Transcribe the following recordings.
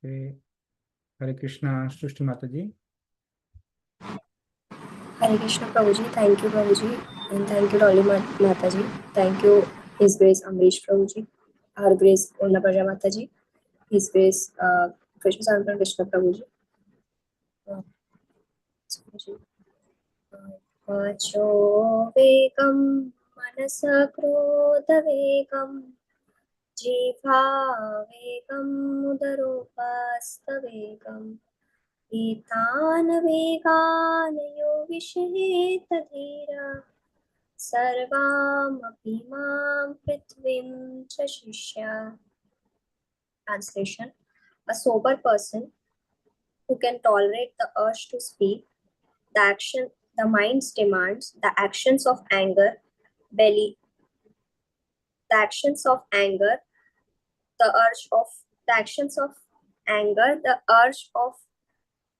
Okay. Hare Krishna, Srushti Mataji. Hare Krishna Prabhuji, thank you Prabhuji, and thank you Dolly Mataji, thank you His Grace Amrish Prabhuji, Our Grace Purna Praja Mataji, His Grace Krishna Sanatan Krishna Prabhuji. Vacho vegam manasa krodha vegam jiva vegam udarupastha vegam etan vegan yovishet dhira sarvam apimam prithvim chashishya. Translation: a sober person who can tolerate the urge to speak, the mind's demands, the actions of anger, belly, the actions of anger, the actions of anger, the urge of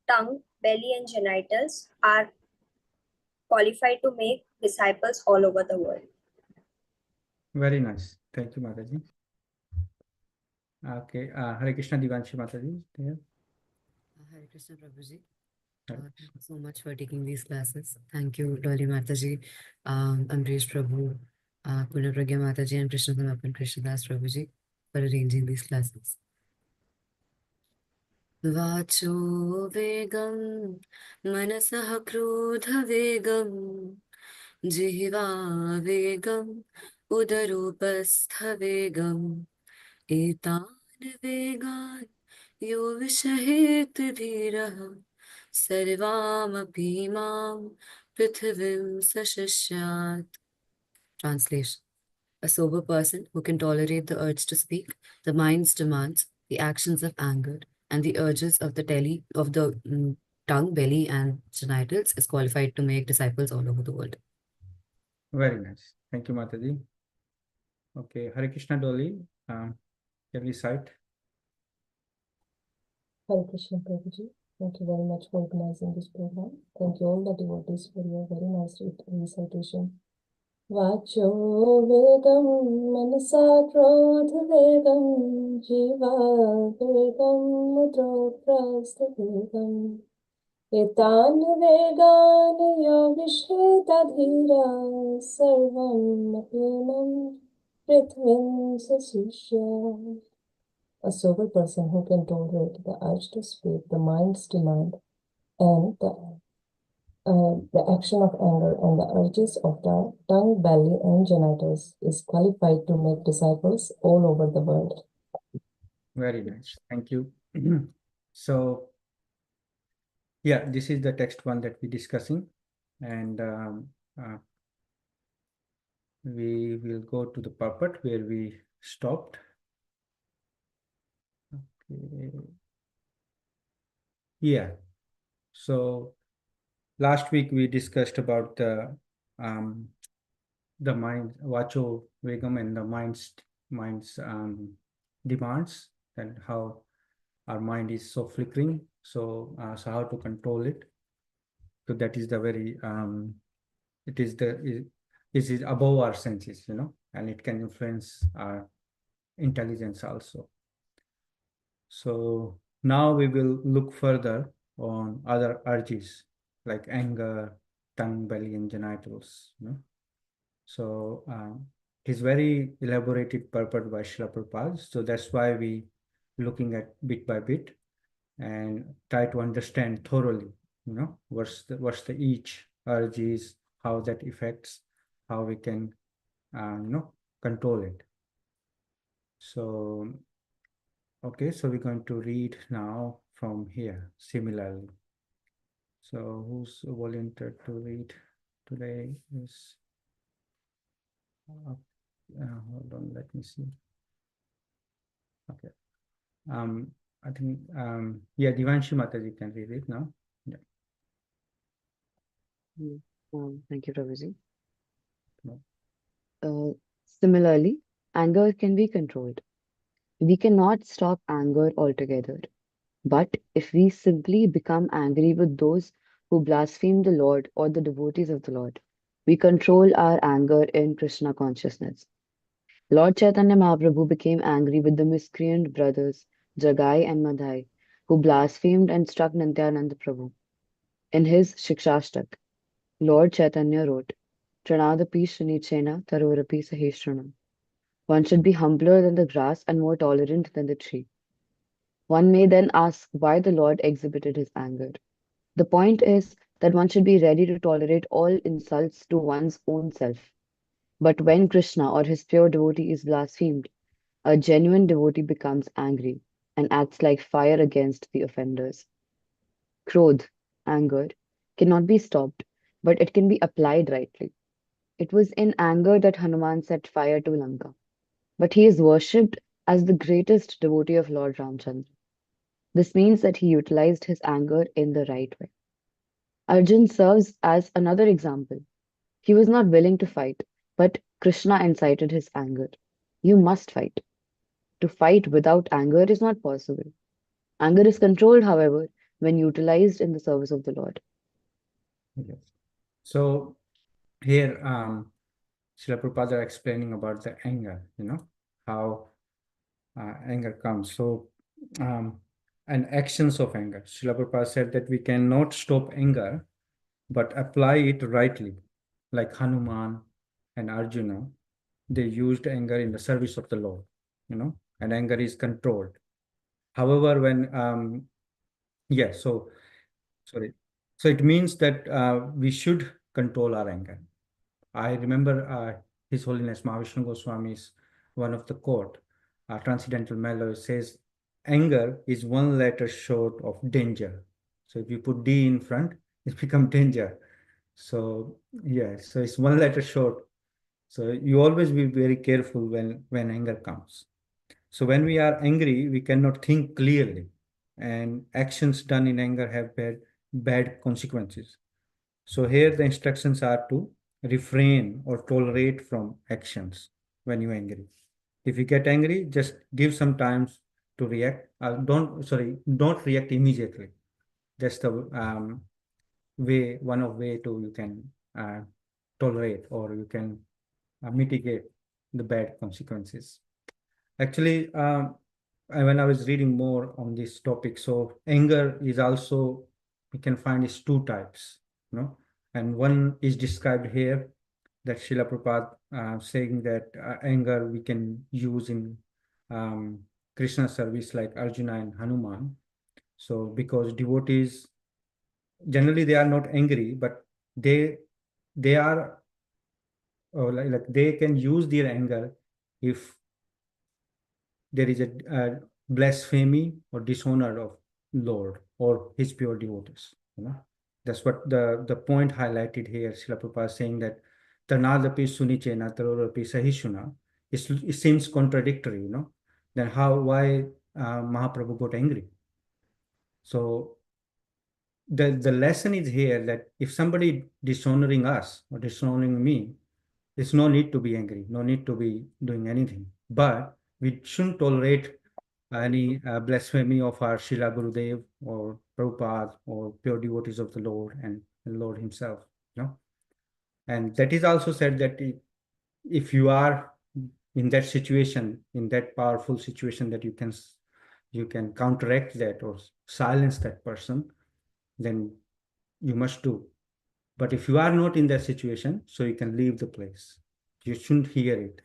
tongue, belly, and genitals are qualified to make disciples all over the world. Very nice. Thank you, Mataji. Okay. Hare Krishna, Divanshi Mataji. Yeah. Hare Krishna Prabhuji. Thank you so much for taking these classes. Thank you, Dolly Mataji, Amrish Prabhu, Puna Pragya Mataji, and Krishna Samapan Krishnadas Prabhuji for arranging these classes. Vacho vegam manasah krodha vegam jiva vegam udarupastha vegam etan vegan yo vishahet dhirah sarvamapi mam prithvim sashishyat. Translation: a sober person who can tolerate the urge to speak, the mind's demands, the actions of anger, and the urges of the tongue, belly, and genitals is qualified to make disciples all over the world. Very nice. Thank you, Mataji. Okay. Hare Krishna, Dolly. Can we cite? Hare Krishna Prabhuji. Thank you very much for organizing this program. Thank you all the devotees for your very nice recitation. Vacho vegam manasa krodha vegam jiva vegam mudra prastha vegam etan vegan yogisheta dhira sarvam apimam prithvim sasishya. A sober person who can tolerate the urge to speak, the mind's demand, and the action of anger and the urges of the tongue, belly, and genitals is qualified to make disciples all over the world. Very nice. Thank you. So, yeah, this is the text one that we're discussing. And we will go to the purport where we stopped. Okay. Yeah. So last week we discussed about the mind, Vacho Vegam, and the mind's demands, and how our mind is so flickering. So so how to control it. So that is the very it is above our senses, and it can influence our intelligence also. So now we will look further on other urges like anger, tongue, belly, and genitals. So it is very elaborated purport by Srila Prabhupada. So that's why we looking at bit by bit and try to understand thoroughly, what's the each urge is, how that affects, how we can, control it. So, okay, so we're going to read now from here similarly. So who's volunteered to read today is, hold on, let me see. Okay. I think, yeah, Divanshi Mataji can read it now. Yeah. Thank you, Prabhuji. No. Similarly, anger can be controlled. We cannot stop anger altogether. But if we simply become angry with those who blaspheme the Lord or the devotees of the Lord, we control our anger in Krishna consciousness. Lord Chaitanya Mahaprabhu became angry with the miscreant brothers Jagai and Madhai, who blasphemed and struck Nityananda Prabhu. In his Shikshashtak, Lord Chaitanya wrote, Tranadapi Shunichena Tarorapi Sahesranam. One should be humbler than the grass and more tolerant than the tree. One may then ask why the Lord exhibited his anger. The point is that one should be ready to tolerate all insults to one's own self. But when Krishna or his pure devotee is blasphemed, a genuine devotee becomes angry and acts like fire against the offenders. Krodh, anger, cannot be stopped, but it can be applied rightly. It was in anger that Hanuman set fire to Lanka, but he is worshipped as the greatest devotee of Lord Ramchandra. This means that he utilized his anger in the right way. Arjun serves as another example. He was not willing to fight, but Krishna incited his anger. You must fight. To fight without anger is not possible. Anger is controlled, however, when utilized in the service of the Lord. Yes. So here, Srila Prabhupada are explaining about the anger, how anger comes. So, and actions of anger. Srila Prabhupada said that we cannot stop anger, but apply it rightly. Like Hanuman and Arjuna, they used anger in the service of the Lord, and anger is controlled. However, when, yeah, so, sorry. So it means that we should control our anger. I remember His Holiness Mahavishnu Goswami's one of the quote, Transcendental Mellow says, anger is one letter short of danger. So if you put D in front, it becomes danger. So yeah, so it's one letter short. So you always be very careful when anger comes. So when we are angry, we cannot think clearly, and actions done in anger have bad consequences. So here the instructions are to refrain or tolerate from actions when you're angry. If you get angry, just give some time to react. Don't react immediately. That's the way to you can tolerate, or you can mitigate the bad consequences. Actually, when I was reading more on this topic, so anger is also, we can find is two types, and one is described here, that Srila Prabhupada saying that anger we can use in Krishna service like Arjuna and Hanuman. So because devotees, generally they are not angry, but they are, or like they can use their anger if there is a blasphemy or dishonor of Lord or his pure devotees. That's what the point highlighted here. Srila Prabhupada is saying that Tanadapi Sunichena Tarorapi Sahishuna. It seems contradictory, Then why Mahaprabhu got angry? So the lesson is here that if somebody dishonoring us or dishonoring me, there's no need to be angry, no need to be doing anything. But we shouldn't tolerate any blasphemy of our Srila Gurudev or Prabhupada or pure devotees of the Lord and the Lord himself. And that is also said that if you are in that situation, in that powerful situation, that you can counteract that or silence that person, then you must do. But if you are not in that situation, so you can leave the place. You shouldn't hear it.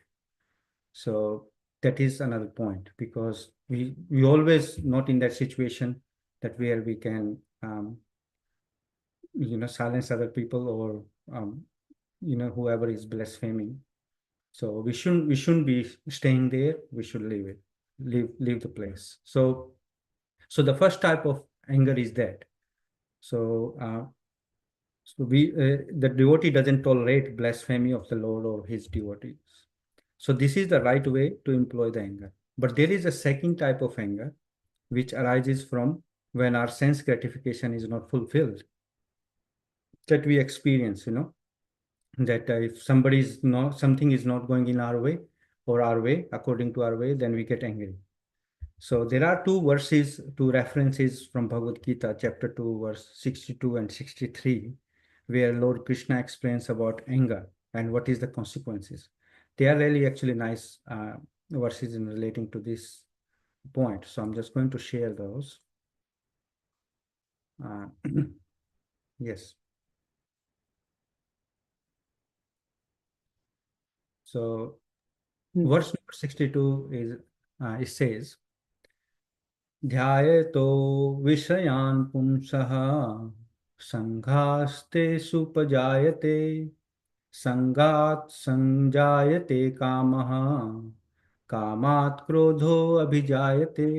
So that is another point, because we always not in that situation that where we can silence other people or whoever is blaspheming. So we shouldn't be staying there. We should leave it, leave the place. So the first type of anger is that. So the devotee doesn't tolerate blasphemy of the Lord or his devotees. So this is the right way to employ the anger. But there is a second type of anger which arises from when our sense gratification is not fulfilled, that we experience, that if something is not going in our way or our way, according to our way, then we get angry. So there are two references from Bhagavad Gita, chapter 2, verse 62 and 63, where Lord Krishna explains about anger and what is the consequences. They are really actually nice verses in relating to this point. So I'm just going to share those. Yes. So verse number 62 is, it says, ध्यायतो विषयान् पुंसः संघास्ते सुपजायते संगात् संजायते कामः कामात् क्रोधो अभिजायते.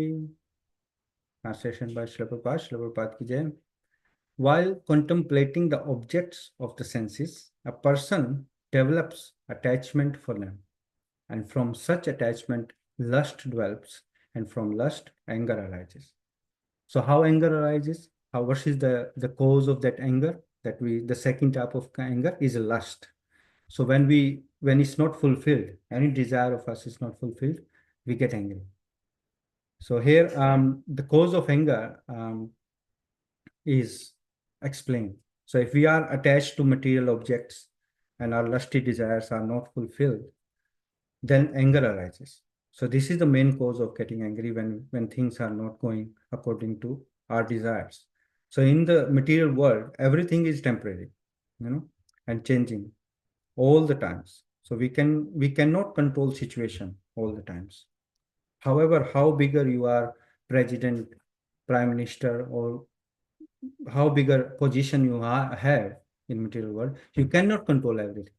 Translation by Srila Prabhupada ki jai. While contemplating the objects of the senses, a person develops attachment for them, and from such attachment lust develops, and from lust anger arises. So how anger arises? What is the cause of that anger? The second type of anger is lust. So when it's not fulfilled, any desire of us is not fulfilled, we get angry. So here the cause of anger is explained. So if we are attached to material objects and our lusty desires are not fulfilled, then anger arises. So this is the main cause of getting angry when things are not going according to our desires. So in the material world, everything is temporary, and changing all the times. So we cannot control situation all the times. However, how bigger you are, president, prime minister, or how bigger position you have in material world, you cannot control everything.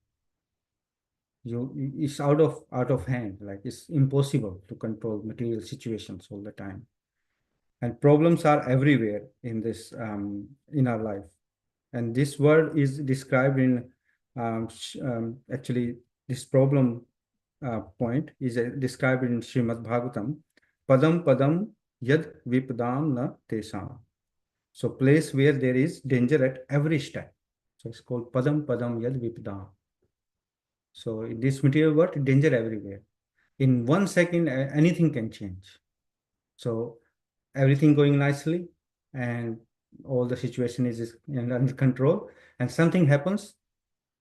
It's out of hand. Like, it's impossible to control material situations all the time, and problems are everywhere in this in our life. And this word is described in actually this problem point is described in Srimad Bhagavatam. Padam padam yad vipadam na tesam. So place where there is danger at every step. So it's called padam padam yad vipadam. So in this material world, danger everywhere. In 1 second, anything can change. So everything going nicely, and all the situation is under control, and something happens,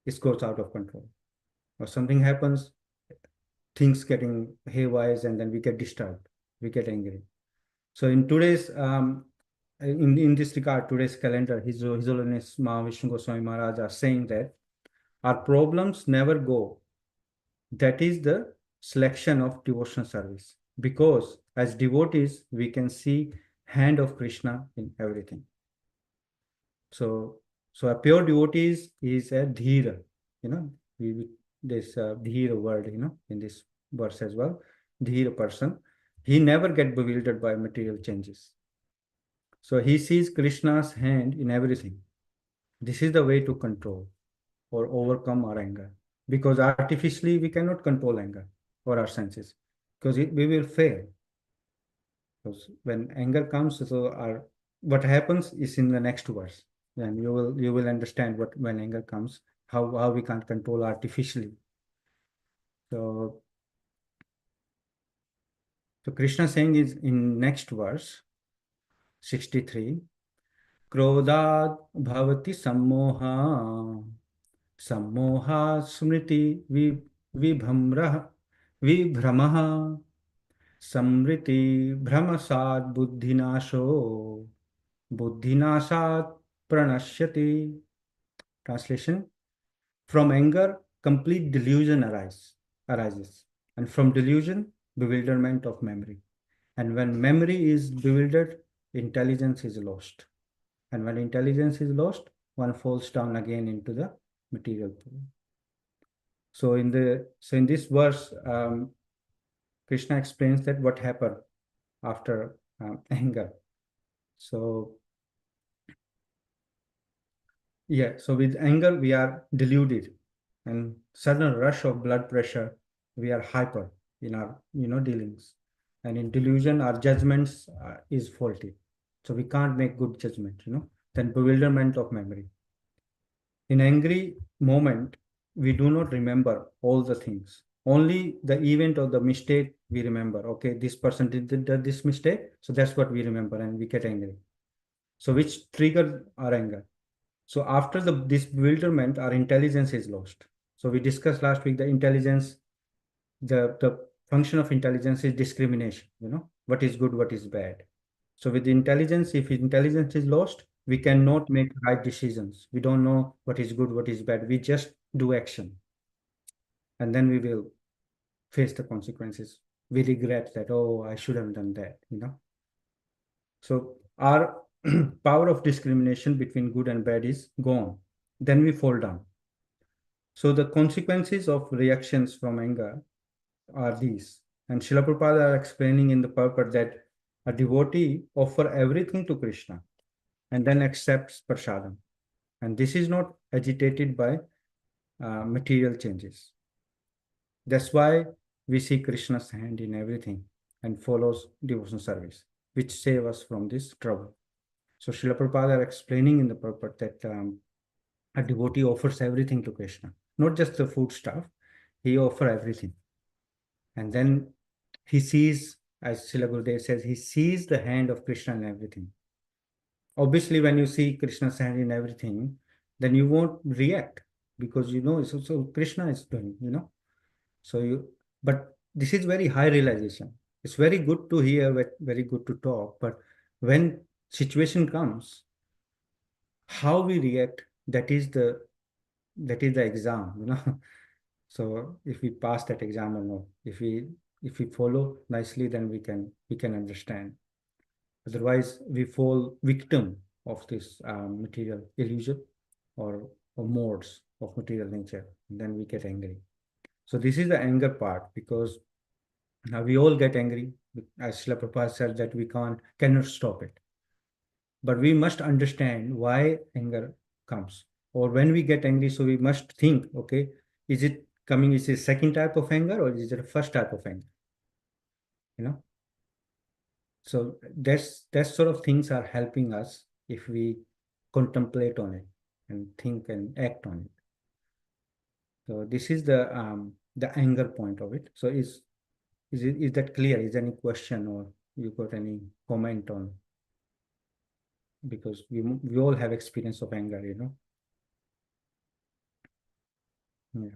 it goes out of control. Or something happens, things getting haywire, and then we get disturbed, we get angry. So in today's in this regard, today's calendar, His Holiness Mahavishnu Goswami Maharaj are saying that our problems never go. That is the selection of devotional service, because as devotees we can see hand of Krishna in everything. So a pure devotee is a dhira, this dhira word, in this verse as well. Dhira person, he never get bewildered by material changes. So he sees Krishna's hand in everything. This is the way to control or overcome our anger, because artificially we cannot control anger or our senses, because we will fail. Because when anger comes, so what happens is in the next verse, and you will understand when anger comes, how we can't control artificially. So Krishna saying is in next verse 63, Krodad bhavati sammoha sammoha smriti vibhramaha samriti brahmasad buddhinasho buddhinasad pranashyati. Translation: from anger, complete delusion arises, and from delusion, bewilderment of memory. And when memory is bewildered, intelligence is lost. And when intelligence is lost, one falls down again into the material pool. So in this verse, Krishna explains that what happened after anger. So with anger we are deluded, and sudden rush of blood pressure, we are hyper in our dealings, and in delusion our judgments is faulty, so we can't make good judgment. Then bewilderment of memory. In angry moment, we do not remember all the things, only the event or the mistake we remember. Okay, this person did this mistake, so that's what we remember, and we get angry. So which triggered our anger. So after this bewilderment, our intelligence is lost. So we discussed last week the intelligence, the function of intelligence is discrimination, what is good, what is bad. So with intelligence, if intelligence is lost, we cannot make right decisions. We don't know what is good, what is bad. We just do action. And then we will face the consequences. We regret that, oh, I should have done that, So our power of discrimination between good and bad is gone. Then we fall down. So the consequences of reactions from anger are these. And Srila Prabhupada are explaining in the purport that a devotee offer everything to Krishna and then accepts prasadam. And this is not agitated by material changes. That's why we see Krishna's hand in everything and follows devotion service, which save us from this trouble. So Srila Prabhupada are explaining in the purport that a devotee offers everything to Krishna, not just the food stuff, he offers everything. And then he sees, as Srila Gurudev says, he sees the hand of Krishna in everything. Obviously, when you see Krishna's hand in everything, then you won't react because so Krishna is doing. So but this is very high realization. It's very good to hear, very good to talk, but when situation comes, how we react, that is the exam. So if we pass that exam or not, if we follow nicely, then we can understand. Otherwise, we fall victim of this material illusion or modes of material nature, and then we get angry. So this is the anger part, because now we all get angry, as Srila Prabhupada said that we cannot stop it. But we must understand why anger comes. Or when we get angry, so we must think, okay, is it a second type of anger or is it a first type of anger? So that sort of things are helping us if we contemplate on it and think and act on it. So this is the anger point of it. So is that clear? Is there any question or you got any comment on? Because we all have experience of anger, Yeah.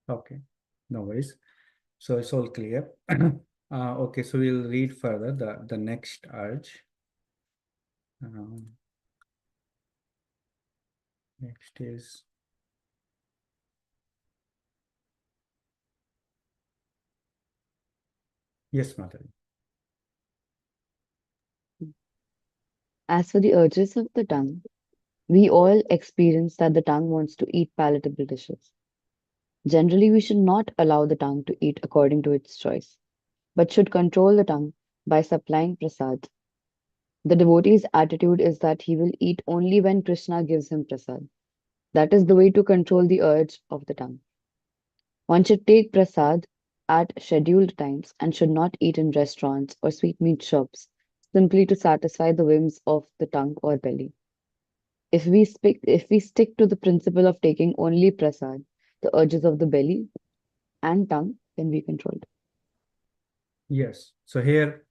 Okay, no worries. So it's all clear. Okay, so we'll read further the next urge. Next is yes, Mataji. As for the urges of the tongue, we all experience that the tongue wants to eat palatable dishes. Generally, we should not allow the tongue to eat according to its choice, but should control the tongue by supplying prasad. The devotee's attitude is that he will eat only when Krishna gives him prasad. That is the way to control the urge of the tongue. One should take prasad at scheduled times and should not eat in restaurants or sweetmeat shops simply to satisfy the whims of the tongue or belly. If we stick to the principle of taking only prasad, the urges of the belly and tongue can be controlled. Yes. So here,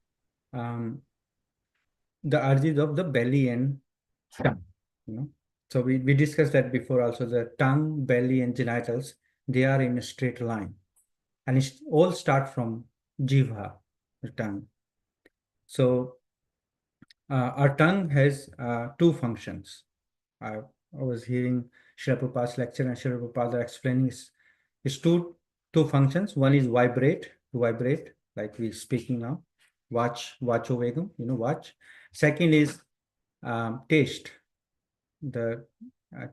the urges of the belly and tongue, So we discussed that before also. The tongue, belly, and genitals, they are in a straight line. And it all start from jivha, the tongue. So our tongue has two functions. I was hearing Srila Prabhupada's lecture, and Srila Prabhupada explaining is two functions. One is vibrate, to vibrate, like we're speaking now. Vacho vegam, watch. Second is taste, the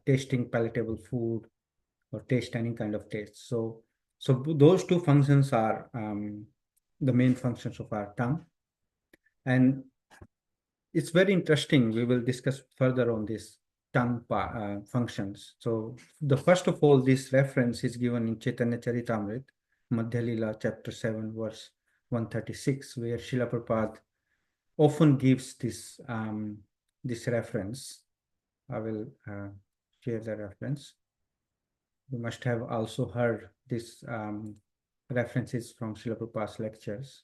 tasting palatable food or taste any kind of taste. So those two functions are the main functions of our tongue. And it's very interesting. We will discuss further on this tongue functions. So the first of all, this reference is given in Chaitanya Charitamrita, Madhya Lila, chapter 7, verse 136, where Srila Prabhupada often gives this reference. I will share the reference. You must have also heard this references from Srila Prabhupada's lectures.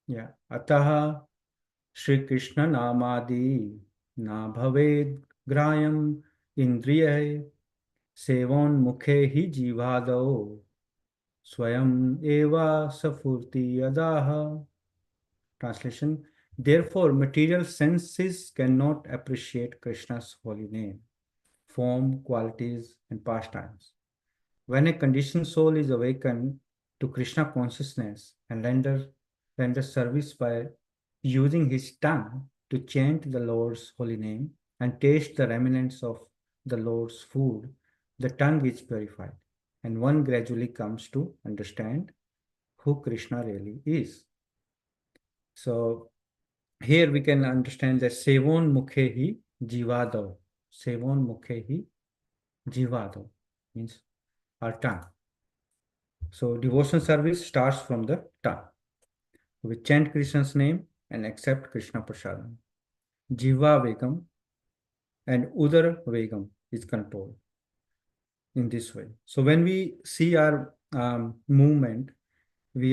Yeah. Ataha Shri Krishna namadi na bhaved grayam indriya sevon mukhe hi jivado swayam eva safurti yadaha. Translation: Therefore, material senses cannot appreciate Krishna's holy name, form, qualities, and pastimes. When a conditioned soul is awakened to Krishna consciousness and renders service by using his tongue to chant the Lord's holy name and taste the remnants of the Lord's food, the tongue is purified, and one gradually comes to understand who Krishna really is. So here we can understand that Sevon Mukhehi Jivado. Sevon Mukhehi Jivado means our tongue. So devotion service starts from the tongue. We chant Krishna's name and accept Krishna Prasadam. Jiva Vegam and Udara Vegam is controlled in this way. So when we see our movement, we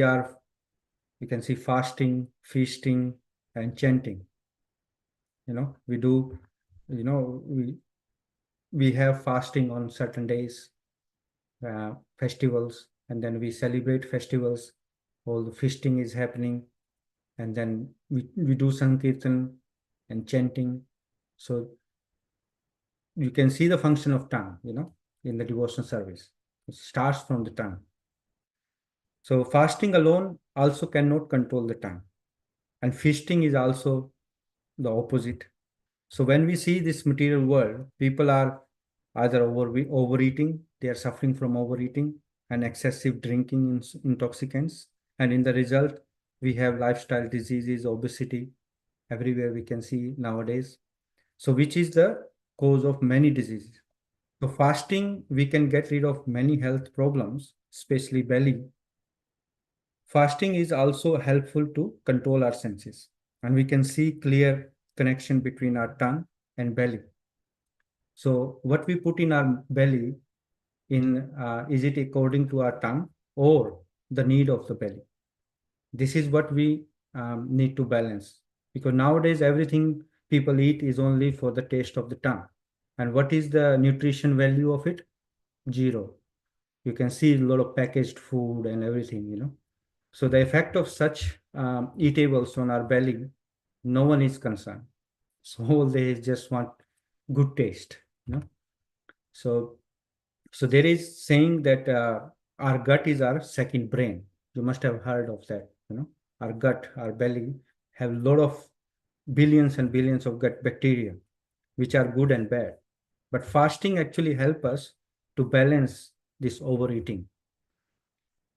can see fasting, feasting, and chanting. We do, we have fasting on certain days, festivals, and then we celebrate festivals. All the feasting is happening, and then we do sankirtan and chanting. So you can see the function of tongue, in the devotional service. It starts from the tongue. So fasting alone also cannot control the tongue, and feasting is also the opposite. So when we see this material world, people are either overeating, they are suffering from overeating and excessive drinking intoxicants. And in the result, we have lifestyle diseases, obesity, everywhere we can see nowadays. So which is the cause of many diseases. So fasting, we can get rid of many health problems, especially belly. Fasting is also helpful to control our senses, and we can see clear connection between our tongue and belly. So what we put in our belly, is it according to our tongue or the need of the belly? This is what we need to balance, because nowadays everything people eat is only for the taste of the tongue. And what is the nutrition value of it? Zero. You can see a lot of packaged food and everything. So the effect of such eatables on our belly, no one is concerned. So they just want good taste. So there is saying that our gut is our second brain. You must have heard of that. Our gut, our belly, have a lot of billions and billions of gut bacteria, which are good and bad. But fasting actually help us to balance this overeating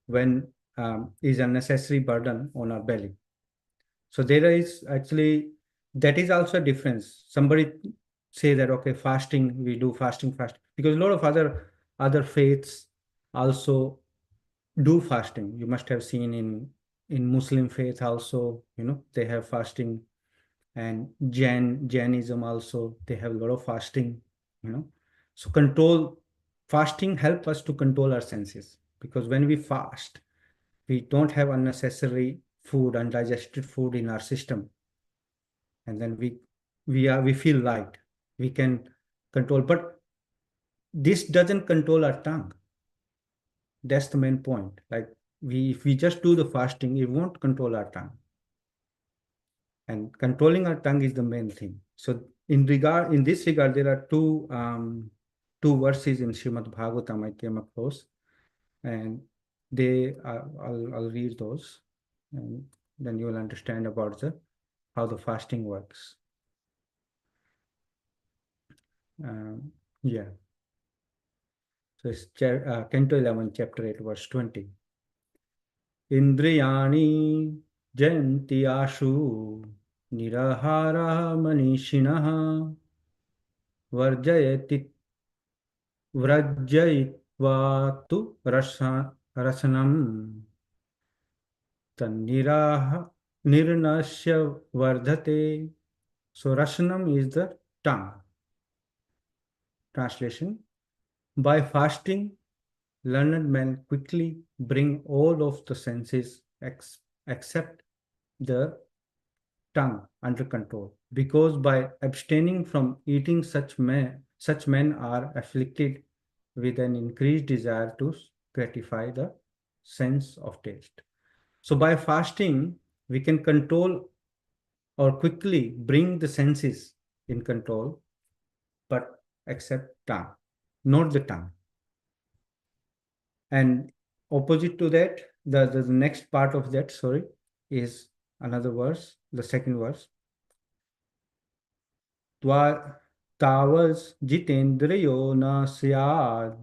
when is a necessary burden on our belly. So there is actually, that is also a difference. Somebody say that, okay, fasting, we do fasting, because a lot of other faiths also do fasting. You must have seen in Muslim faith also, they have fasting, and Jainism also, they have a lot of fasting, So fasting help us to control our senses, because when we fast, we don't have unnecessary food, undigested food in our system, and then we feel light. We can control, but this doesn't control our tongue. That's the main point. Like if we just do the fasting, it won't control our tongue. And controlling our tongue is the main thing. So in this regard, there are two verses in Srimad Bhagavatam I came across, and I'll read those, and then you will understand about how the fasting works. Yeah. So it's Canto 11, Chapter 8, verse 20. Indriyani jayanti ashu nirahara manishinaha varjayati vrajayitva tu rasanam taniraha nirnasya vardhate. So rasanam is the tongue. Translation: by fasting, learned men quickly bring all of the senses except the tongue under control, because by abstaining from eating, such men are afflicted with an increased desire to gratify the sense of taste. So by fasting, we can control or quickly bring the senses in control, but except tongue, not the tongue. And opposite to that, the next part of that, sorry, is another verse, the second verse. तावस् जितेन्द्रियो न स्याद्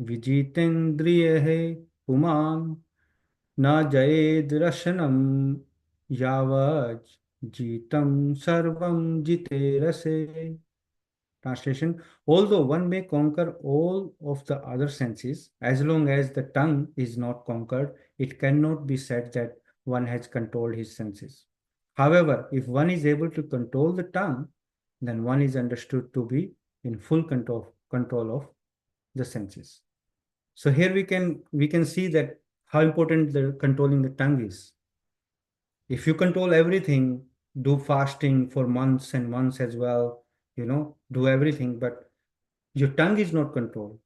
विजितेन्द्रियः पुमान् न जयेद् रशनं यावज् जितं सर्वं जिते रसे. Translation: although one may conquer all of the other senses, as long as the tongue is not conquered, it cannot be said that one has controlled his senses. However, if one is able to control the tongue, then one is understood to be in full control of the senses. So here we can see that how important the controlling the tongue is. If you control everything, do fasting for months and months as well, do everything, but your tongue is not controlled.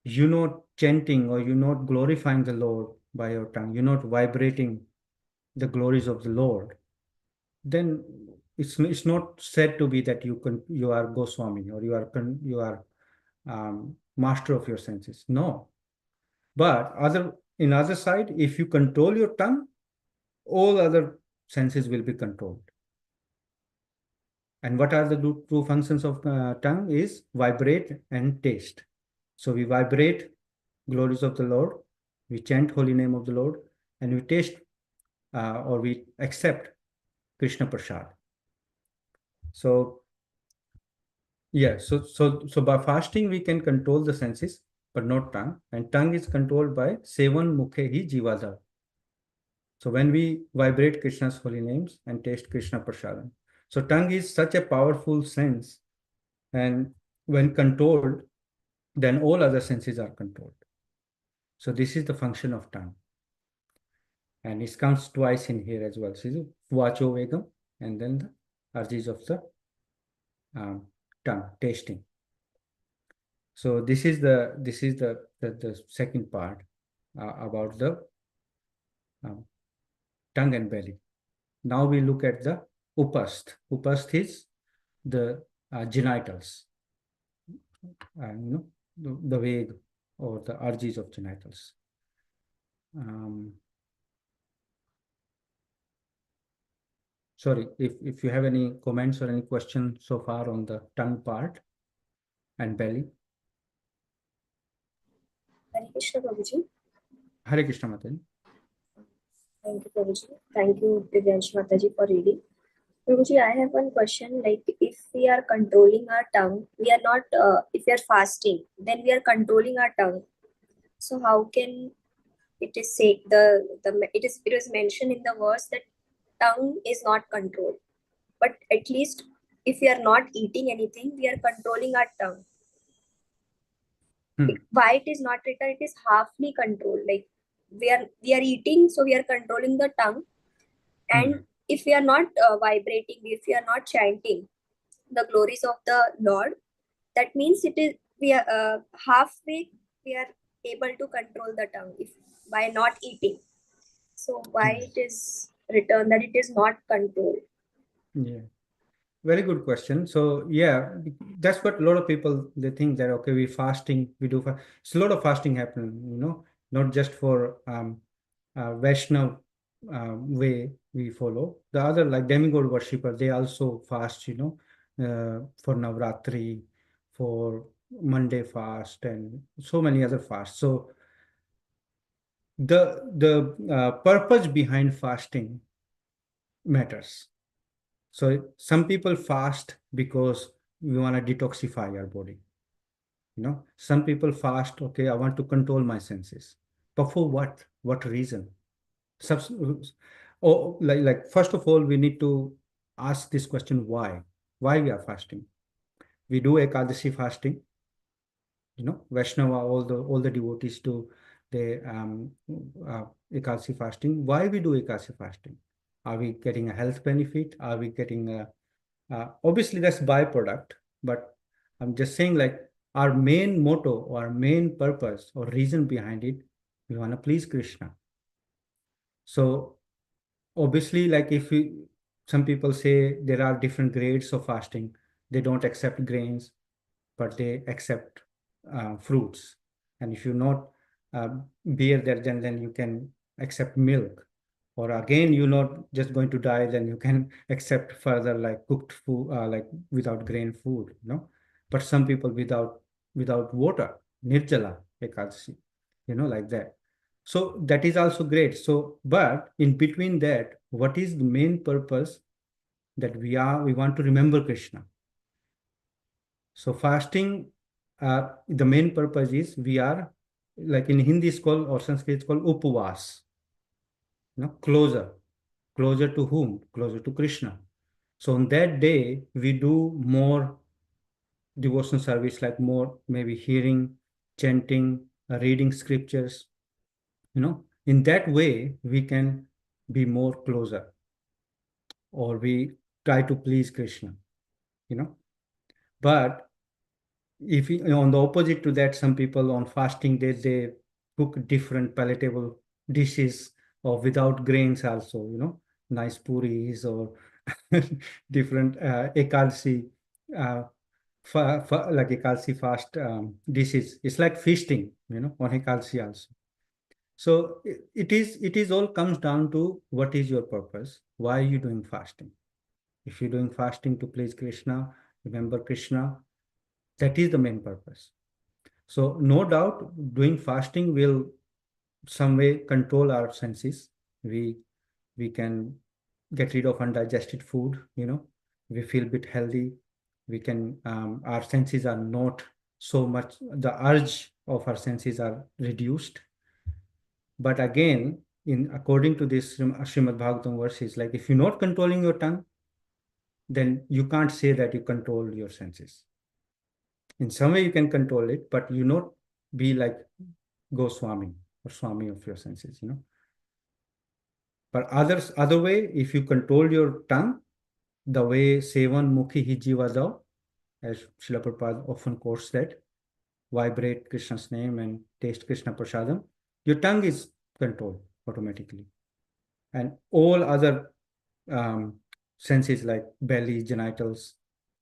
You're not chanting or you're not glorifying the Lord by your tongue. You're not vibrating the glories of the Lord. Then it's not said to be that you are Goswami or you are master of your senses. No. But in other side, if you control your tongue, all other senses will be controlled. And what are the two functions of tongue is vibrate and taste. So we vibrate glories of the Lord, we chant holy name of the Lord, and we taste or we accept Krishna Prasad. So yeah, so by fasting we can control the senses, but not tongue. And tongue is controlled by sevan mukhe hi jivada. So when we vibrate Krishna's holy names and taste Krishna Prasadam. So tongue is such a powerful sense, and when controlled, then all other senses are controlled. So this is the function of tongue. And it comes twice in here as well. See, vacho vegam, and then the urges of the tongue, tasting. So this is the second part about the tongue and belly. Now we look at the upast. Upast is the genitals, the veg or the urges of genitals. Sorry, if you have any comments or any questions so far on the tongue part and belly. Hare Krishna, Prabhuji. Hare Krishna, Mataji. Thank you, Prabhuji. Thank you, Divyansh Mataji, for reading. Prabhuji, I have one question. Like, if we are controlling our tongue, we are not, if we are fasting, then we are controlling our tongue. So how can it is say it is mentioned in the verse that tongue is not controlled, but at least if we are not eating anything, we are controlling our tongue. Why it is not written? It is halfly controlled. Like we are eating, so we are controlling the tongue, and if we are not vibrating, if we are not chanting the glories of the Lord, that means it is we are halfway we are able to control the tongue if by not eating. So why it is written that it is not controlled? Yeah, very good question. So yeah, that's what a lot of people, they think that, okay, we fasting, we do fast. It's a lot of fasting happening, not just for Vaishnav way we follow. The other, like demigod worshipper, they also fast, for Navratri, for Monday fast, and so many other fasts. So the purpose behind fasting matters. So some people fast because we want to detoxify our body. Some people fast, okay, I want to control my senses. But for what? What reason? Like first of all, we need to ask this question: why? Why we are fasting? We do Ekadashi fasting. Vaishnava, all the devotees do the Ekadashi fasting. Why we do Ekadashi fasting? Are we getting a health benefit? Are we getting a, obviously that's byproduct, but I'm just saying like our main motto or our main purpose or reason behind it, we want to please Krishna. So obviously, like if we, some people say there are different grades of fasting. They don't accept grains, but they accept fruits. And if you not bear that, then you can accept milk. Or again, you're not just going to die, then you can accept further like cooked food, like without grain food, you know. But some people without water, nirjala ekadasi, you know, like that. So that is also great. So, but in between that, what is the main purpose that we want to remember Krishna. So fasting, the main purpose is we are, like in Hindi it's called, or Sanskrit it's called upavas, you know, closer to whom? Closer to Krishna. So on that day, we do more devotional service, like more maybe hearing, chanting, reading scriptures, you know. In that way, we can be more closer, or we try to please Krishna, you know. But if on the opposite to that, some people on fasting days, they cook different palatable dishes or without grains also, you know, nice puris or different ekadasi, uh, like ekadasi fast dishes. It's like feasting, you know, on ekadasi also. So it is all comes down to what is your purpose? Why are you doing fasting? If you're doing fasting to please Krishna, remember Krishna, that is the main purpose. So no doubt doing fasting will some way control our senses. We can get rid of undigested food, you know, we feel a bit healthy. We can, our senses are not so much, the urge of our senses are reduced. But again, in according to this Srimad Bhagavatam verses, like if you're not controlling your tongue, then you can't say that you control your senses. In some way you can control it, but you not be like Goswami or Swami of your senses, you know. But other way, if you control your tongue, the way Sevan Mukhi hi Jiva Dao, as Srila Prabhupada often quotes that, vibrate Krishna's name and taste Krishna Prasadam, your tongue is controlled automatically. And all other senses like belly, genitals,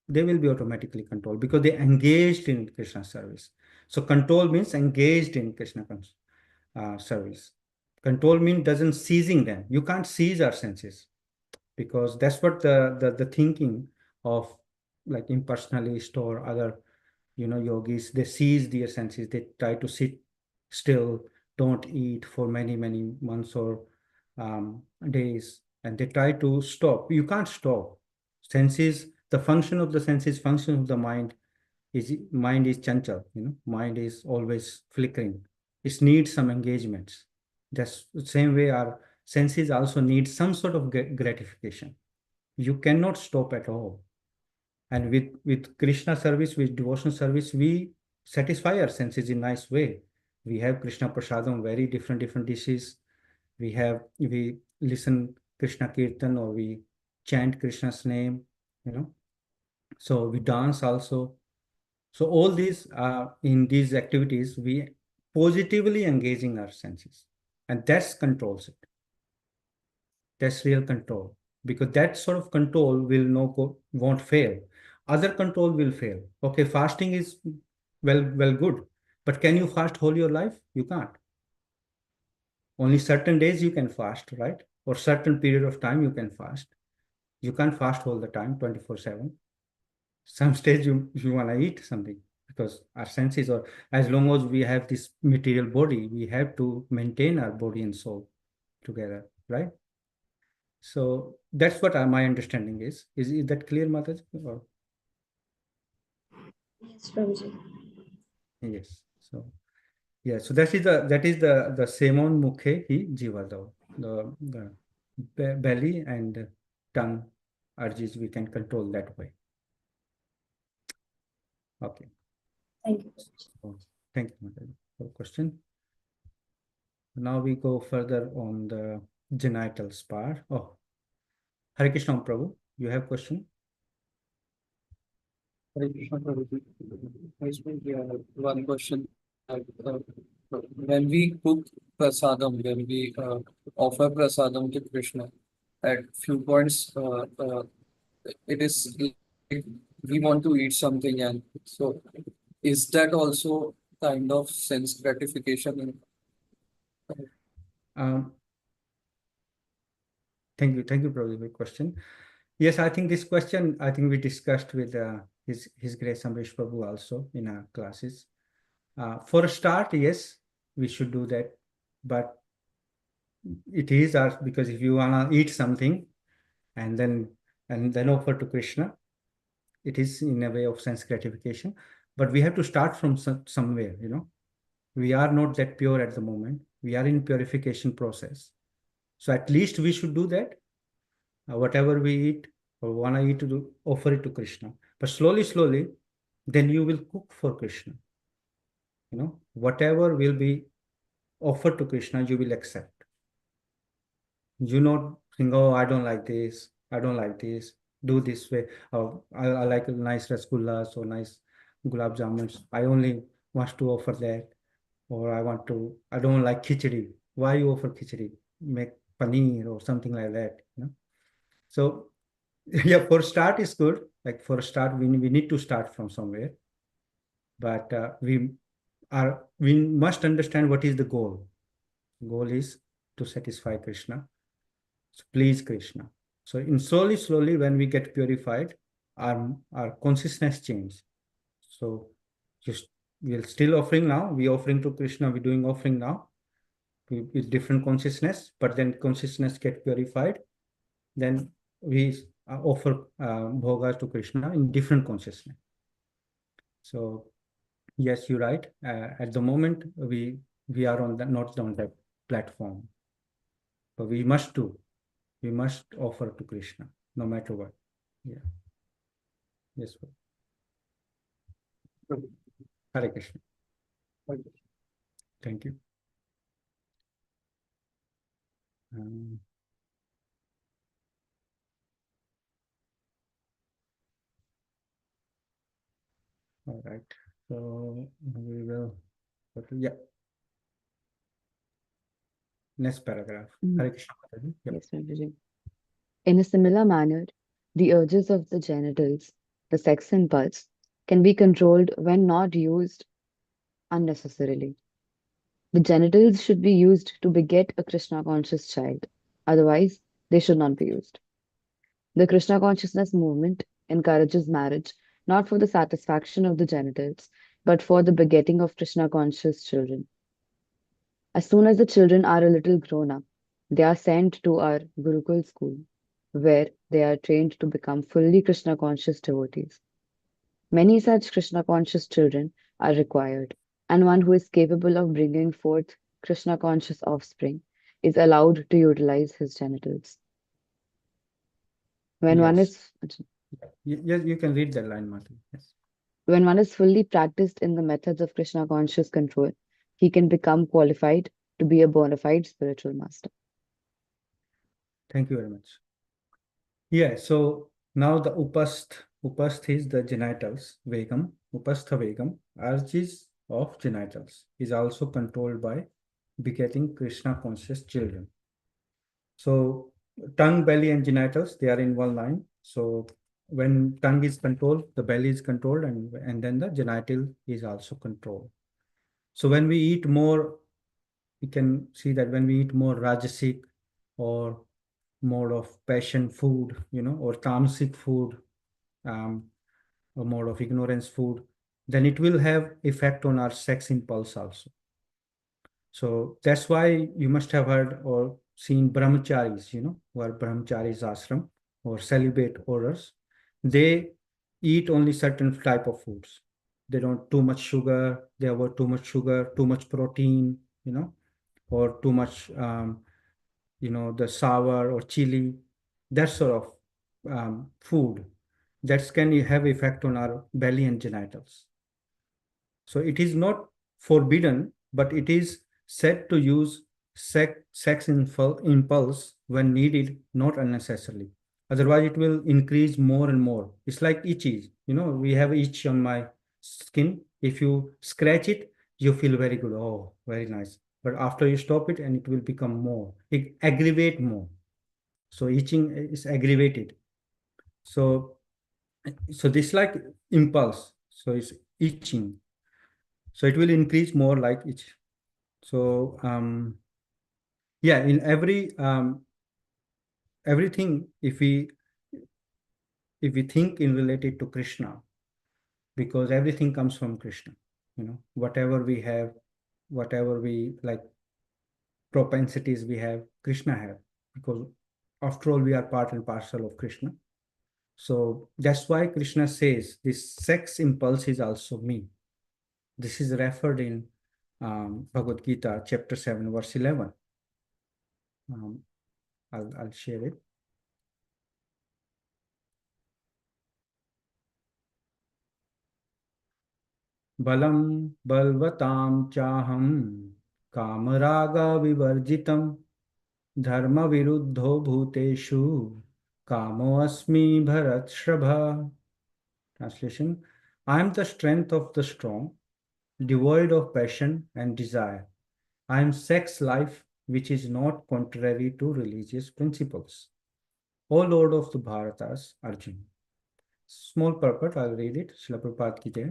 they will be automatically controlled because they engaged in Krishna service. So control means engaged in Krishna service. Control means doesn't seizing them. You can't seize our senses because that's what the thinking of like impersonalist or other, you know, yogis, they seize their senses. They try to sit still, don't eat for many months or days, and they try to stop. You can't stop. Senses, the function of the senses, function of the mind is chanchal, you know, mind is always flickering. It needs some engagements. That's the same way our senses also need some sort of gratification. You cannot stop at all. And with Krishna service, with devotional service, we satisfy our senses in nice way. We have Krishna Prasadam, very different dishes. We listen Krishna Kirtan, or we chant Krishna's name, you know. So we dance also. So all these in these activities, we positively engaging our senses, and that's controls it. That's real control, because that sort of control will won't fail. Other control will fail. Okay, fasting is well good, but can you fast whole your life? You can't. Only certain days you can fast, right? Or certain period of time you can fast. You can't fast all the time, 24/7. Some stage you want to eat something, because our senses, or as long as we have this material body, we have to maintain our body and soul together, right? So that's what my understanding is. Is that clear, Mataji? Or Yes, Prabhuji. yes. So yeah. So that is the Semon Mukhe hi Jiva Dao. The belly and tongue urges we can control that way. Okay. Thank you. So, thank you, Mataji, for question. Now we go further on the genitals part. Oh, Hare Krishna, Prabhu. You have question? Hare Krishna, Prabhu. One question. When we cook prasadam, when we offer prasadam to Krishna, at few points, it is like we want to eat something, and so is that also kind of sense gratification? Um, Thank you, Prabhu, for your question. Yes, I think this question, I think we discussed with His Grace Amrish Prabhu also in our classes. For a start, yes, we should do that, but it is our, because if you wanna eat something and then offer to Krishna, it is in a way of sense gratification. But we have to start from somewhere, you know. We are not that pure at the moment. We are in purification process. So at least we should do that. Whatever we eat or want to eat, to offer it to Krishna. But slowly, then you will cook for Krishna. You know, whatever will be offered to Krishna, you will accept. You not think, oh, I don't like this, do this way. Oh, I like nice rasgullas or nice gulab jamuns. I only want to offer that. Or I don't like khichdi. Why you offer khichdi? Make paneer or something like that. You know? So yeah, for start is good. Like for a start, we need to start from somewhere. But we must understand what is the goal. Goal is to satisfy Krishna. So please Krishna. So in slowly, when we get purified, our consciousness change. So just we're still offering now. We're offering to Krishna. We're doing offering now with different consciousness. But then consciousness get purified. Then we offer bhogas to Krishna in different consciousness. So yes, you're right. At the moment, we are not on that platform, but we must do. We must offer to Krishna, no matter what. Yeah. Yes. Hare Krishna. Thank you. All right. So we will. Yeah. Next paragraph. Hare Krishna. Yep. Yes, Prabhuji. In a similar manner, the urges of the genitals, the sex impulse, can be controlled when not used unnecessarily. The genitals should be used to beget a Krishna conscious child. Otherwise, they should not be used. The Krishna consciousness movement encourages marriage not for the satisfaction of the genitals, but for the begetting of Krishna conscious children. As soon as the children are a little grown up, they are sent to our Gurukul school, where they are trained to become fully Krishna conscious devotees. Many such Krishna conscious children are required, and one who is capable of bringing forth Krishna conscious offspring is allowed to utilize his genitals. When one Yes. is Yes, you can read that line, Martin. Yes. when one is fully practiced in the methods of Krishna conscious control, he can become qualified to be a bona fide spiritual master. Thank you very much. Yeah, so now the upast is the genitals, vegam, upastha vegam, urges of genitals is also controlled by begetting Krishna conscious children. So tongue, belly, and genitals, they are in one line. So when tongue is controlled, the belly is controlled, and then the genital is also controlled. So when we eat more, we can see that when we eat more rajasic or mode of passion food, you know, or tamasic food, or mode of ignorance food, then it will have effect on our sex impulse also. So that's why you must have heard or seen brahmacharis, you know, who are brahmacharis ashram or celibate orders. They eat only certain type of foods. They don't too much sugar. They avoid too much sugar, too much protein, you know, or too much, you know, the sour or chili, that sort of food that can have effect on our belly and genitals. So it is not forbidden, but it is said to use sex impulse when needed, not unnecessarily. Otherwise, it will increase more and more. It's like itchy. We have itch on my skin. If you scratch it, you feel very good. Oh, very nice. But after you stop it, and it will become more. It aggravate more. So itching is aggravated. So this like impulse. So it's itching. So it will increase more like itch. So yeah, in everything, if we think in related to Krishna, because everything comes from Krishna, whatever we have, whatever we like, propensities we have, Krishna have, because after all, we are part and parcel of Krishna. So that's why Krishna says this sex impulse is also me. This is referred in Bhagavad Gita, chapter 7, verse 11. I'll share it. Balam balvatam chaham kamaraga vivarjitam dharma viruddho bhuteshu kamo asmi bharat shrabha. Translation: I am the strength of the strong, devoid of passion and desire. I am sex life, which is not contrary to religious principles. O Lord of the Bharatas, Arjun. Small purport, I'll read it. Srila Prabhupada ki jai.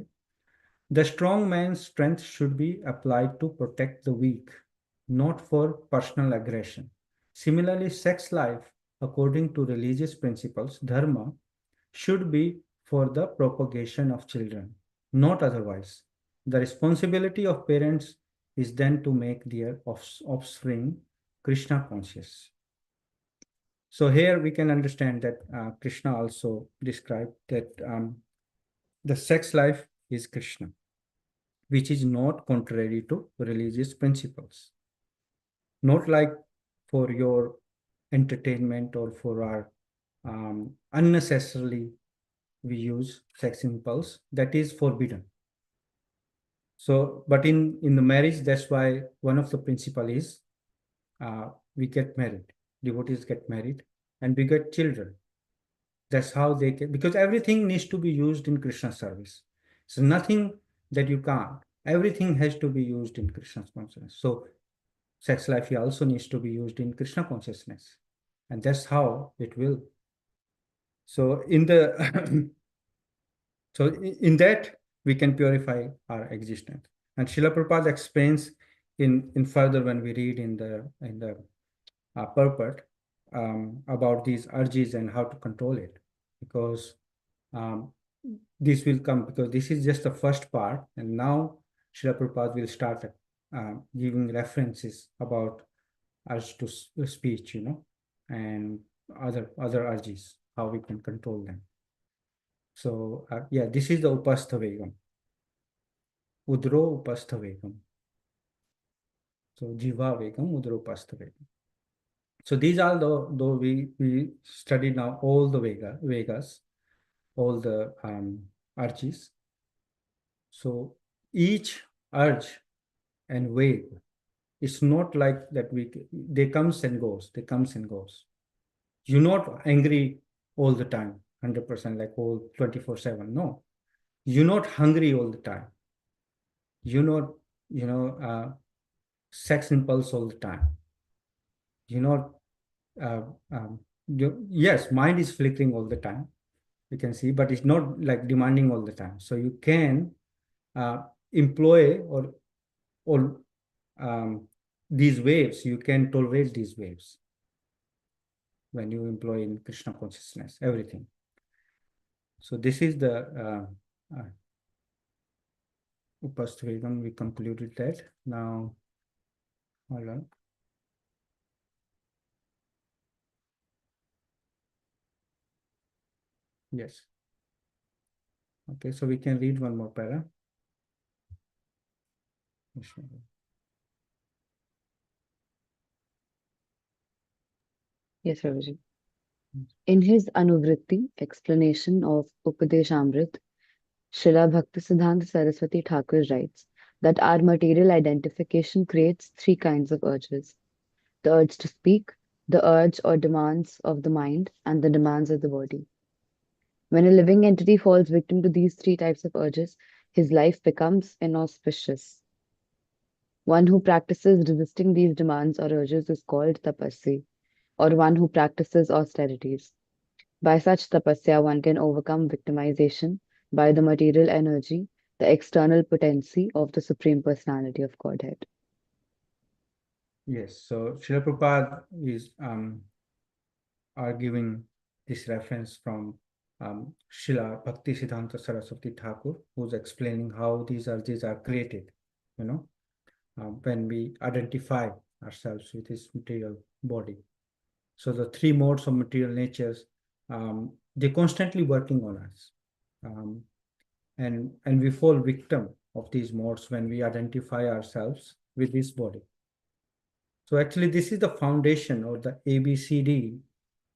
The strong man's strength should be applied to protect the weak, not for personal aggression. Similarly, sex life, according to religious principles, dharma, should be for the propagation of children, not otherwise. The responsibility of parents is then to make their offspring Krishna conscious. So here we can understand that Krishna also described that the sex life is Krishna, which is not contrary to religious principles. Not like for your entertainment or for our unnecessarily we use sex impulse, that is forbidden. So, but in the marriage, that's why one of the principle is we get married, devotees get married, and we get children. That's how they can, because everything needs to be used in Krishna service. So nothing that you can't. Everything has to be used in Krishna's consciousness. So sex life also needs to be used in Krishna consciousness, and that's how it will. So in the so in that we can purify our existence. And Srila Prabhupada explains in further when we read in the purport about these urges and how to control it, because this will come, because this is just the first part, and now Srila Prabhupada will start giving references about urge to speech, and other urges, how we can control them. So yeah, this is the upastha vegam. Udro upastha vegam. So jiva vegam, udro upastha vegam. So these are though we studied now all the vegas, all the urges. So each urge and wave, it's not like that they comes and goes, You're not angry all the time, 100%, like all 24/7. No, you're not hungry all the time. You're not, sex impulse all the time. You're not, yes, mind is flickering all the time. You can see, but it's not like demanding all the time. So you can employ or these waves, you can tolerate these waves when you employ in Krishna consciousness, everything. So this is the Upasthavegam. We concluded that. Now, hold on. Yes. Okay, so we can read one more para. Yes, Prabhuji. In his Anuvritti explanation of Upadeshamrit, Srila Bhaktisiddhanta Saraswati Thakur writes that our material identification creates three kinds of urges: the urge to speak, the urge or demands of the mind, and the demands of the body. When a living entity falls victim to these three types of urges, his life becomes inauspicious. One who practices resisting these demands or urges is called tapasya, or one who practices austerities. By such tapasya, one can overcome victimization by the material energy, the external potency of the Supreme Personality of Godhead. Yes, so Srila Prabhupada is are giving this reference from Srila Bhakti Siddhanta Saraswati Thakur, who's explaining how these urges are created, you know, when we identify ourselves with this material body. So the three modes of material natures, they're constantly working on us. And we fall victim of these modes when we identify ourselves with this body. So actually, this is the foundation or the ABCD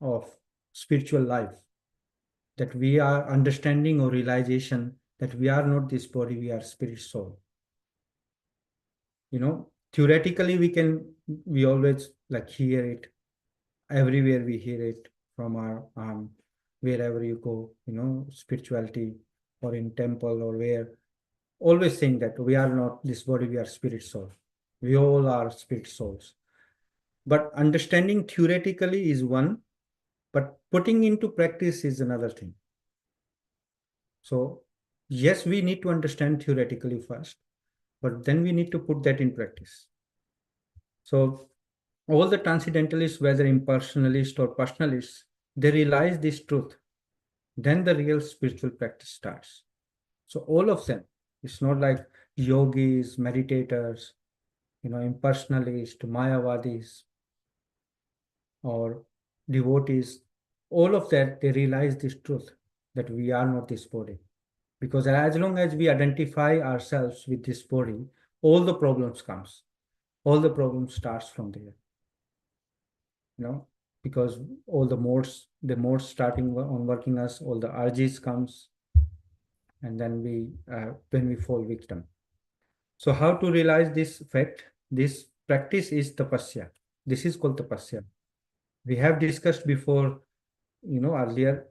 of spiritual life, that we are understanding or realization that we are not this body, we are spirit soul. You know, theoretically, we always like hear it, everywhere we hear it from our, wherever you go, you know, spirituality or in temple or where, always saying that we are not this body, we are spirit soul. We all are spirit souls. But understanding theoretically is one, but putting into practice is another thing. So yes, we need to understand theoretically first, but then we need to put that in practice. So all the transcendentalists, whether impersonalists or personalists, they realize this truth. Then the real spiritual practice starts. So all of them, it's not like yogis, meditators, you know, impersonalists, Mayavadis, or devotees, all of that, they realize this truth, that we are not this body. Because as long as we identify ourselves with this body, all the problems comes. All the problems starts from there. You know, because all the modes starting on working us, all the urges comes, and then when we fall victim. So how to realize this fact? This practice is tapasya. This is called tapasya. We have discussed before, you know, earlier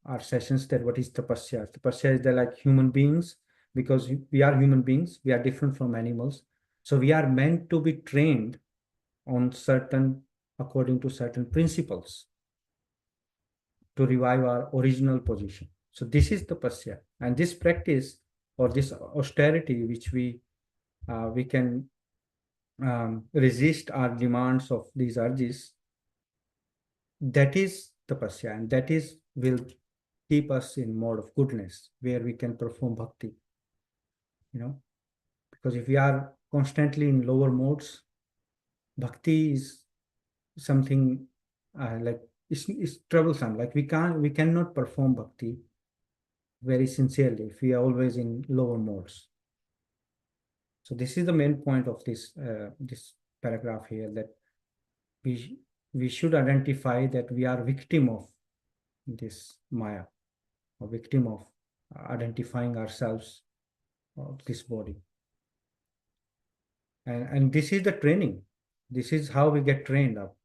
our sessions, that what is tapasya. Tapasya is like human beings, because we are human beings, we are different from animals. So we are meant to be trained on according to certain principles to revive our original position. So this is tapasya, and this practice or this austerity, which we can resist our demands of these urges, that is tapasya, and that is will keep us in mode of goodness, where we can perform bhakti. You know, because if we are constantly in lower modes, bhakti is something like it's troublesome. Like we cannot perform bhakti very sincerely if we are always in lower modes. So this is the main point of this paragraph here, that we should identify that we are victim of this maya, a victim of identifying ourselves of this body. And this is the training. This is how we get trained up,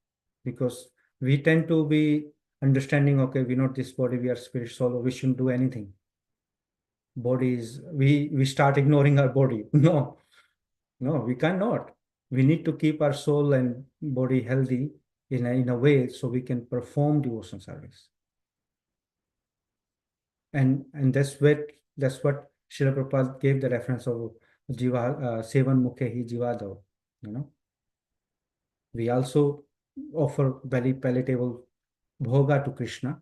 because we tend to be understanding, okay, we're not this body, we are spirit soul, we shouldn't do anything. Bodies, we start ignoring our body. No, we cannot. We need to keep our soul and body healthy in a way so we can perform devotion service. And that's what Srila Prabhupada gave the reference of Jiva Sevan Mukhe Jivadav. You know, we also offer very palatable bhoga to Krishna,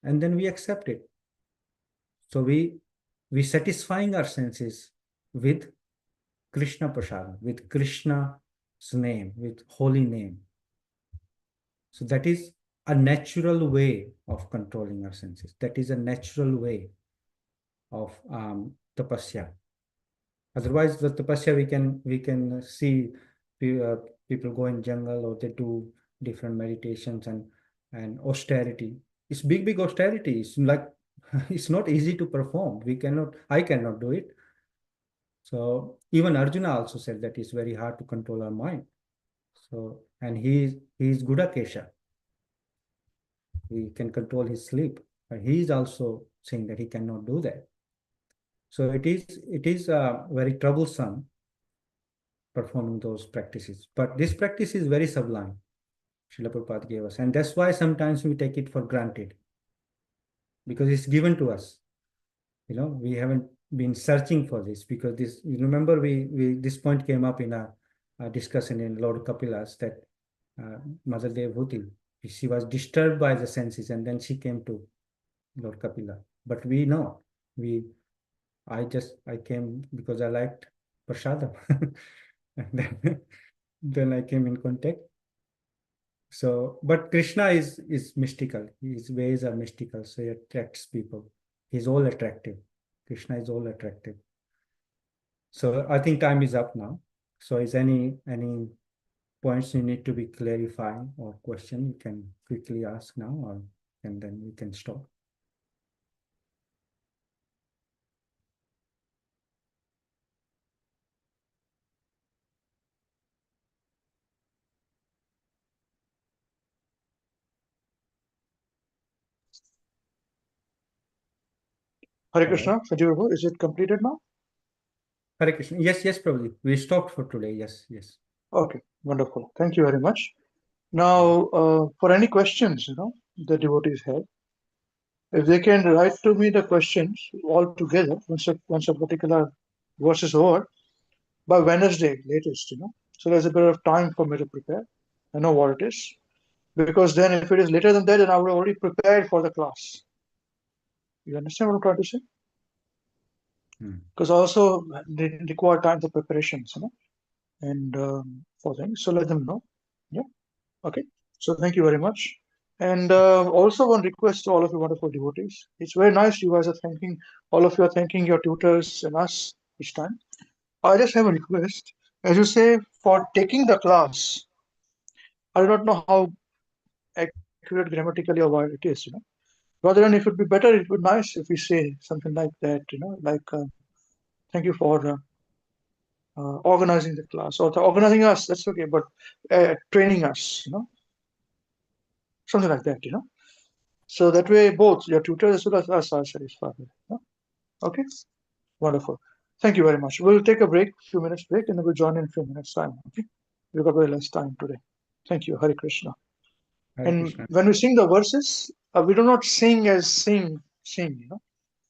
and then we accept it. So we satisfying our senses with Krishna Prasad, with Krishna's name, with holy name. So that is a natural way of controlling our senses. That is a natural way of tapasya. Otherwise, the tapasya we can see people go in jungle, or they do different meditations and austerity. It's big austerity. It's like it's not easy to perform. I cannot do it. So even Arjuna also said that it's very hard to control our mind. So, and he's Gudakesha. He can control his sleep, but he is also saying that he cannot do that. So it is very troublesome performing those practices. But this practice is very sublime, Srila Prabhupada gave us. And that's why sometimes we take it for granted, because it's given to us. You know, we haven't been searching for this, because this, you remember, we this point came up in a discussion in Lord Kapilas, that Mother Devhuti, she was disturbed by the senses, and then she came to Lord Kapila. But we know, I came because I liked prasadam. And then I came in contact. So, but Krishna is mystical. His ways are mystical, so he attracts people. He's all attractive. Krishna is all attractive. So I think time is up now. So is any points you need to be clarifying or question, you can quickly ask now, and then we can stop. Hare Krishna, Sanjeev, is it completed now? Hare Krishna. Yes, Prabhu. We stopped for today. Yes. Okay, wonderful. Thank you very much. Now, for any questions, the devotees have, if they can write to me the questions all together once a particular verse is over, by Wednesday latest, so there's a bit of time for me to prepare. I know what it is, because then if it is later than that, then I would have already prepared for the class. You understand what I'm trying to say? Because also they require time for preparations, and for things. So let them know. Yeah. Okay. So thank you very much. And also one request to all of you wonderful devotees. It's very nice you guys are thanking, all of you are thanking your tutors and us each time. I just have a request. As you say, for taking the class, I do not know how accurate grammatically or what it is, Rather than, if it would be better, it would be nice if we say something like that, like thank you for organizing the class, or organizing us, that's okay, but training us, something like that, So that way, both your tutors as well as us are satisfied. Okay, wonderful. Thank you very much. We'll take a break, few minutes break, and then we'll join in a few minutes time. Okay, we've got very less time today. Thank you, Hare Krishna. And Krishna. when we sing the verses, we do not sing as sing.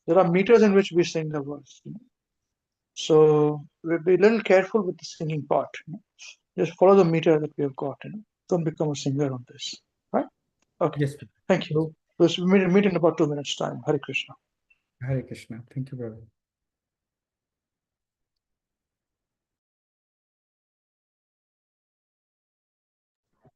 There are meters in which we sing the verse. So we'll be a little careful with the singing part. Just follow the meter that we have got. Don't become a singer on this. Right? Okay. Yes. Thank you. We'll meet in about 2 minutes time. Hare Krishna. Hare Krishna. Thank you, brother.